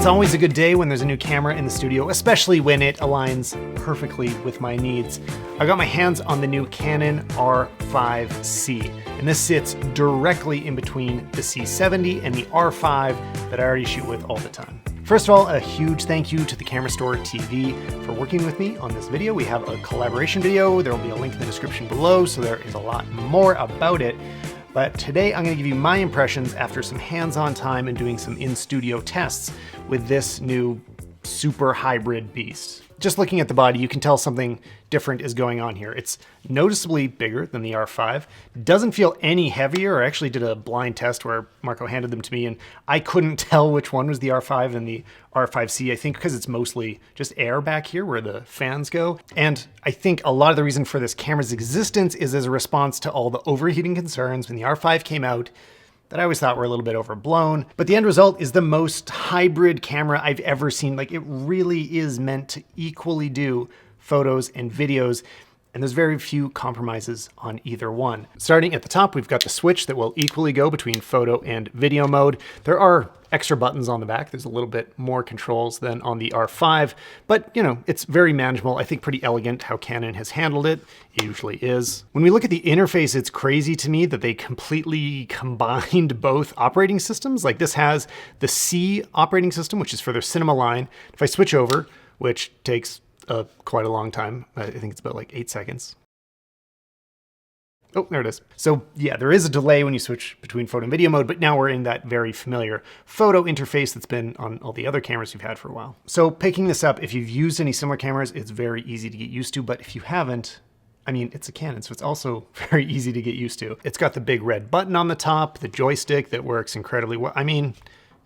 It's always a good day when there's a new camera in the studio, especially when it aligns perfectly with my needs. I got my hands on the new Canon R5 C, and this sits directly in between the C70 and the R5 that I already shoot with all the time. First of all, a huge thank you to the Camera Store TV for working with me on this video. We have a collaboration video. There will be a link in the description below, so there is a lot more about it. But today I'm going to give you my impressions after some hands-on time and doing some in-studio tests with this new super hybrid beast. Just looking at the body, you can tell something different is going on here. It's noticeably bigger than the R5. Doesn't feel any heavier. I actually did a blind test where Marco handed them to me and I couldn't tell which one was the R5 and the R5 C, I think because it's mostly just air back here where the fans go. And I think a lot of the reason for this camera's existence is as a response to all the overheating concerns when the R5 came out that I always thought were a little bit overblown. But the end result is the most hybrid camera I've ever seen. Like, it really is meant to equally do photos and videos, and there's very few compromises on either one. Starting at the top, we've got the switch that will equally go between photo and video mode. There are extra buttons on the back. There's a little bit more controls than on the R5, but you know, it's very manageable. I think pretty elegant how Canon has handled it. It usually is. When we look at the interface, it's crazy to me that they completely combined both operating systems. Like, this has the C operating system, which is for their cinema line. If I switch over, which takes quite a long time, I think it's about like 8 seconds. Oh, there it is. So yeah, there is a delay when you switch between photo and video mode, but now we're in that very familiar photo interface that's been on all the other cameras you've had for a while. So picking this up, if you've used any similar cameras, it's very easy to get used to, but if you haven't, I mean, it's a Canon, so it's also very easy to get used to. It's got the big red button on the top, the joystick that works incredibly well. I mean,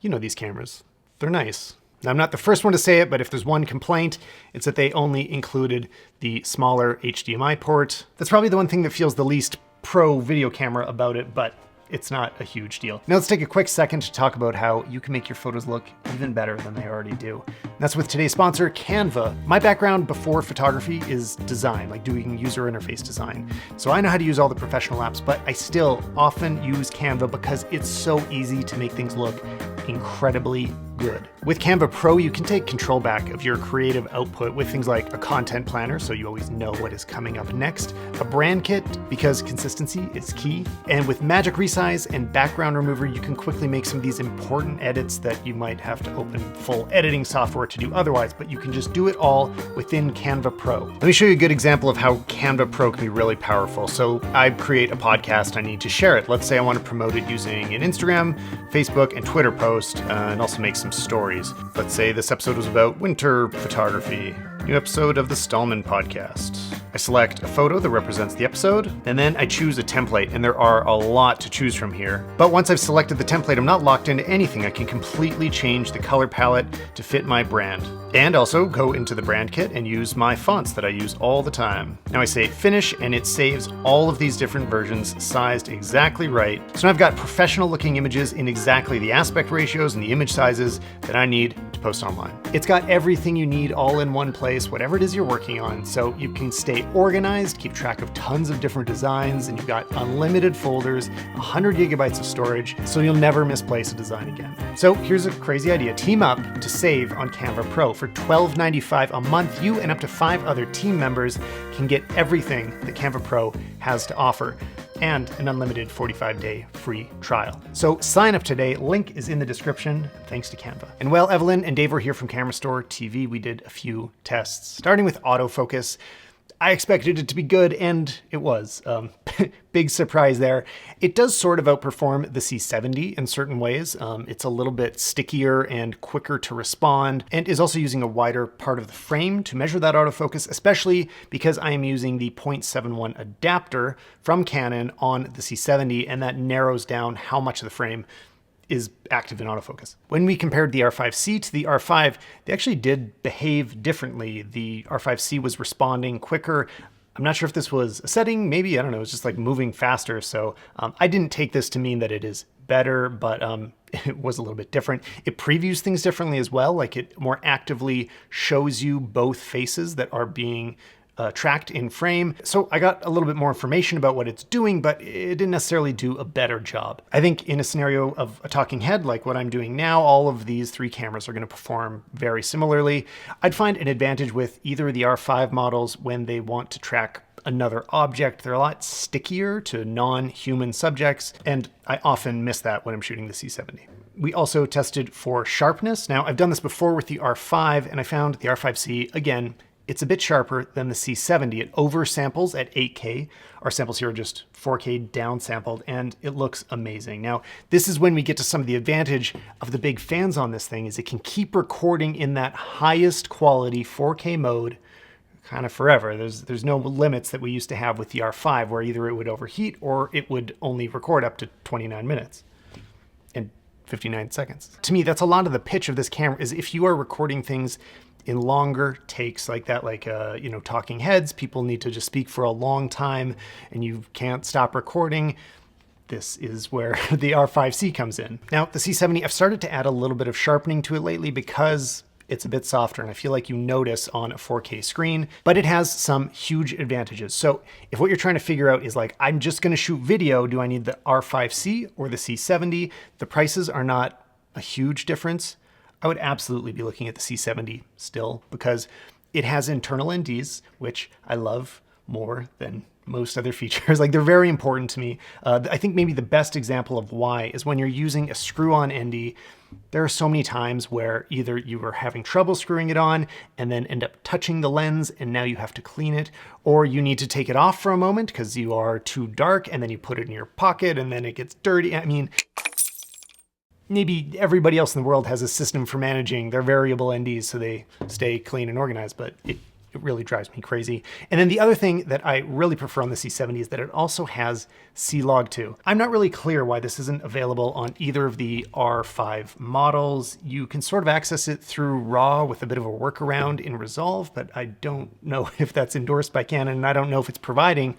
you know these cameras, they're nice. Now, I'm not the first one to say it, but if there's one complaint, it's that they only included the smaller HDMI port. That's probably the one thing that feels the least pro video camera about it, but it's not a huge deal. Now let's take a quick second to talk about how you can make your photos look even better than they already do. And that's with today's sponsor, Canva. My background before photography is design, like doing user interface design. So I know how to use all the professional apps, but I still often use Canva because it's so easy to make things look incredibly good. With Canva Pro, you can take control back of your creative output with things like a content planner, so you always know what is coming up next, a brand kit, because consistency is key, and with Magic Resize and Background Remover, you can quickly make some of these important edits that you might have to open full editing software to do otherwise, but you can just do it all within Canva Pro. Let me show you a good example of how Canva Pro can be really powerful. So I create a podcast, I need to share it. Let's say I want to promote it using an Instagram, Facebook, and Twitter post, and also make some stories. Let's say this episode was about winter photography. New episode of the Stallman podcast. I select a photo that represents the episode, and then I choose a template, and there are a lot to choose from here. But once I've selected the template, I'm not locked into anything. I can completely change the color palette to fit my brand. And also go into the brand kit and use my fonts that I use all the time. Now I say finish, and it saves all of these different versions sized exactly right. So now I've got professional looking images in exactly the aspect ratios and the image sizes that I need to post online. It's got everything you need all in one place, whatever it is you're working on, so you can stay organized, keep track of tons of different designs, and you've got unlimited folders, 100 gigabytes of storage, so you'll never misplace a design again. So here's a crazy idea. Team up to save on Canva Pro. For $12.95 a month, you and up to 5 other team members can get everything that Canva Pro has to offer, and an unlimited 45-day free trial. So sign up today, link is in the description, thanks to Canva. And well, Evelyn and Dave were here from Camera Store TV. We did a few tests, starting with autofocus. I expected it to be good, and it was. Big surprise there. It does sort of outperform the C70 in certain ways. It's a little bit stickier and quicker to respond, and is also using a wider part of the frame to measure that autofocus, especially because I am using the 0.71 adapter from Canon on the C70, and that narrows down how much of the frame is active in autofocus. When we compared the R5 C to the R5, they actually did behave differently. The R5 C was responding quicker. I'm not sure if this was a setting, maybe, I don't know, it's just like moving faster. So I didn't take this to mean that it is better, but it was a little bit different. It previews things differently as well. Like, it more actively shows you both faces that are being tracked in frame. So I got a little bit more information about what it's doing, but it didn't necessarily do a better job. I think in a scenario of a talking head like what I'm doing now, all of these three cameras are going to perform very similarly. I'd find an advantage with either of the R5 models when they want to track another object. They're a lot stickier to non-human subjects, and I often miss that when I'm shooting the C70. We also tested for sharpness. Now, I've done this before with the R5, and I found the R5 C, again, it's a bit sharper than the C70. It oversamples at 8K. Our samples here are just 4K downsampled, and it looks amazing. Now, this is when we get to some of the advantage of the big fans on this thing, is it can keep recording in that highest quality 4K mode kind of forever. There's no limits that we used to have with the R5, where either it would overheat or it would only record up to 29 minutes and 59 seconds. To me, that's a lot of the pitch of this camera, is if you are recording things in longer takes like that, like talking heads, people need to just speak for a long time and you can't stop recording, this is where the R5 C comes in. Now, the C70, I've started to add a little bit of sharpening to it lately because it's a bit softer, and I feel like you notice on a 4K screen, but it has some huge advantages. So if what you're trying to figure out is like, I'm just gonna shoot video, do I need the R5 C or the C70? The prices are not a huge difference. I would absolutely be looking at the C70 still, because it has internal NDs, which I love more than most other features. Like, they're very important to me. I think maybe the best example of why is when you're using a screw-on ND. There are so many times where either you are having trouble screwing it on and then end up touching the lens and now you have to clean it, or you need to take it off for a moment because you are too dark and then you put it in your pocket and then it gets dirty. I mean, maybe everybody else in the world has a system for managing their variable NDs so they stay clean and organized, but it really drives me crazy. And then the other thing that I really prefer on the C70 is that it also has C-Log 2. I'm not really clear why this isn't available on either of the R5 models. You can sort of access it through RAW with a bit of a workaround in Resolve, but I don't know if that's endorsed by Canon, and I don't know if it's providing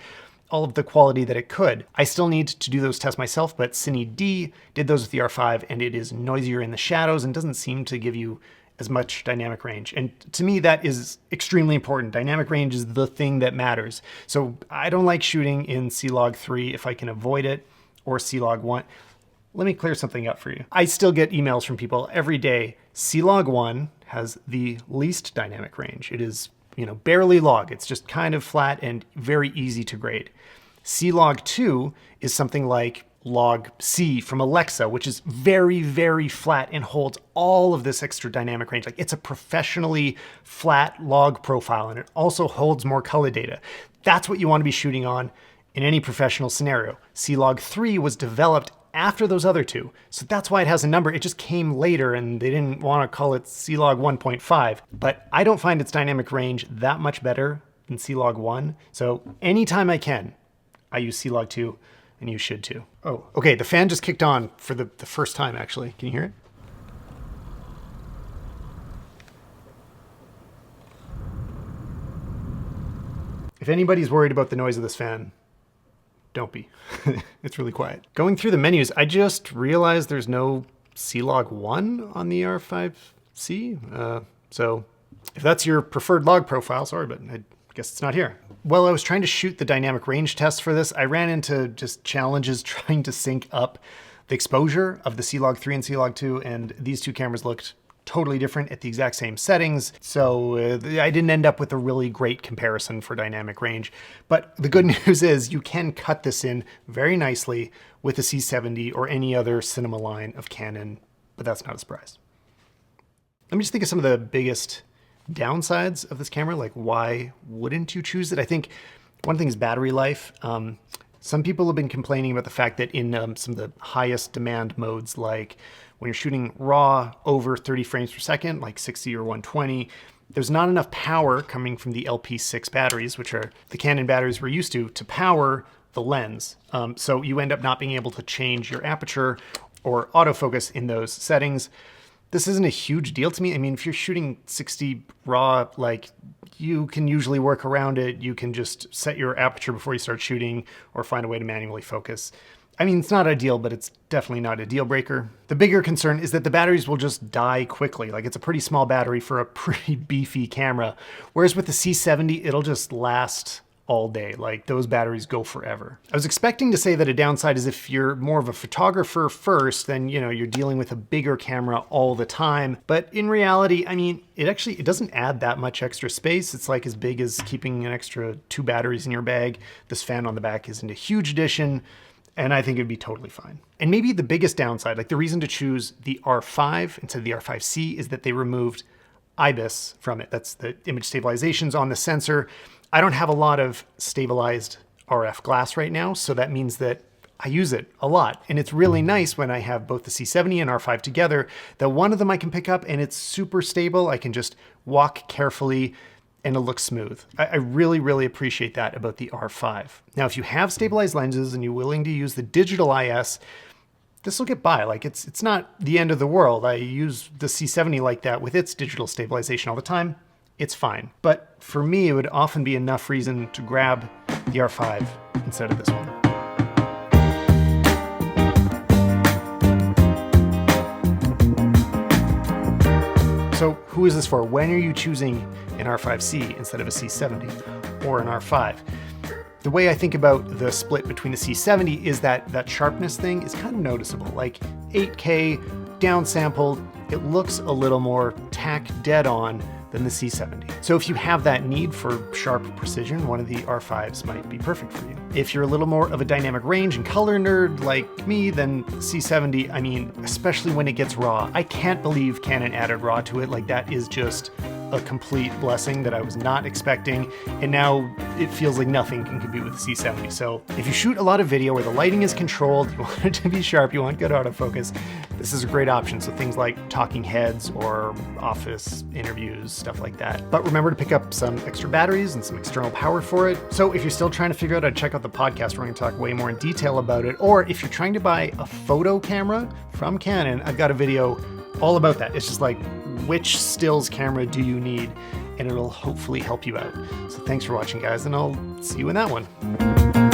all of the quality that it could. I still need to do those tests myself, but Cine D did those with the R5, and it is noisier in the shadows and doesn't seem to give you as much dynamic range. And to me, that is extremely important. Dynamic range is the thing that matters. So I don't like shooting in C-Log 3 if I can avoid it, or C-Log 1. Let me clear something up for you. I still get emails from people every day. C-Log 1 has the least dynamic range. It is, barely log. It's just kind of flat and very easy to grade. C-Log 2 is something like Log C from Alexa, which is very, very flat and holds all of this extra dynamic range. Like, it's a professionally flat log profile, and it also holds more color data. That's what you want to be shooting on in any professional scenario. C-Log 3 was developed after those other two, so that's why it has a number. It just came later and they didn't want to call it C-Log 1.5, but I don't find its dynamic range that much better than C-Log 1. So anytime I can, I use C-Log 2. And you should too. Oh, okay, the fan just kicked on for the first time, actually. Can you hear it? If anybody's worried about the noise of this fan, don't be. It's really quiet. Going through the menus, I just realized there's no C-Log 1 on the R5 C. So if that's your preferred log profile, sorry, but I guess it's not here. While I was trying to shoot the dynamic range test for this, I ran into just challenges trying to sync up the exposure of the C-Log 3 and C-Log 2, and these two cameras looked totally different at the exact same settings, so I didn't end up with a really great comparison for dynamic range. But the good news is you can cut this in very nicely with the C70 or any other cinema line of Canon, but that's not a surprise. Let me just think of some of the biggest downsides of this camera. Like, why wouldn't you choose it? I think one thing is battery life. Some people have been complaining about the fact that in some of the highest demand modes, like when you're shooting RAW over 30 frames per second, like 60 or 120, there's not enough power coming from the LP6 batteries, which are the Canon batteries we're used to power the lens. So you end up not being able to change your aperture or autofocus in those settings. This isn't a huge deal to me. I mean, if you're shooting 60 RAW, like, you can usually work around it. You can just set your aperture before you start shooting or find a way to manually focus. I mean, it's not ideal, but it's definitely not a deal breaker. The bigger concern is that the batteries will just die quickly. Like, it's a pretty small battery for a pretty beefy camera. Whereas with the C70, it'll just last all day. Like, those batteries go forever. I was expecting to say that a downside is if you're more of a photographer first, then, you know, you're dealing with a bigger camera all the time. But in reality, I mean, it doesn't add that much extra space. It's like as big as keeping an extra 2 batteries in your bag. This fan on the back isn't a huge addition, and I think it'd be totally fine. And maybe the biggest downside, like the reason to choose the R5 instead of the R5 C, is that they removed IBIS from it. That's the image stabilizations on the sensor. I don't have a lot of stabilized RF glass right now, so that means that I use it a lot. And it's really nice when I have both the C70 and R5 together, that one of them I can pick up and it's super stable. I can just walk carefully and it looks smooth. I really, really appreciate that about the R5. Now, if you have stabilized lenses and you're willing to use the digital IS, this will get by. Like, it's not the end of the world. I use the C70 like that with its digital stabilization all the time. It's fine. But for me, it would often be enough reason to grab the R5 instead of this one. So who is this for? When are you choosing an R5 C instead of a C70 or an R5? The way I think about the split between the C70 is that sharpness thing is kind of noticeable. Like 8K downsampled, it looks a little more tack dead on than the C70. So if you have that need for sharp precision, one of the R5s might be perfect for you. If you're a little more of a dynamic range and color nerd like me, then C70, I mean, especially when it gets raw, I can't believe Canon added raw to it. Like, that is just a complete blessing that I was not expecting, and now it feels like nothing can compete with the C70. So if you shoot a lot of video where the lighting is controlled, you want it to be sharp, you want good autofocus, this is a great option. So things like talking heads or office interviews, stuff like that. But remember to pick up some extra batteries and some external power for it. So if you're still trying to figure out how to check out the podcast, we're going to talk way more in detail about it. Or if you're trying to buy a photo camera from Canon, I've got a video all about that. It's just like, which stills camera do you need? And it'll hopefully help you out. So thanks for watching, guys, and I'll see you in that one.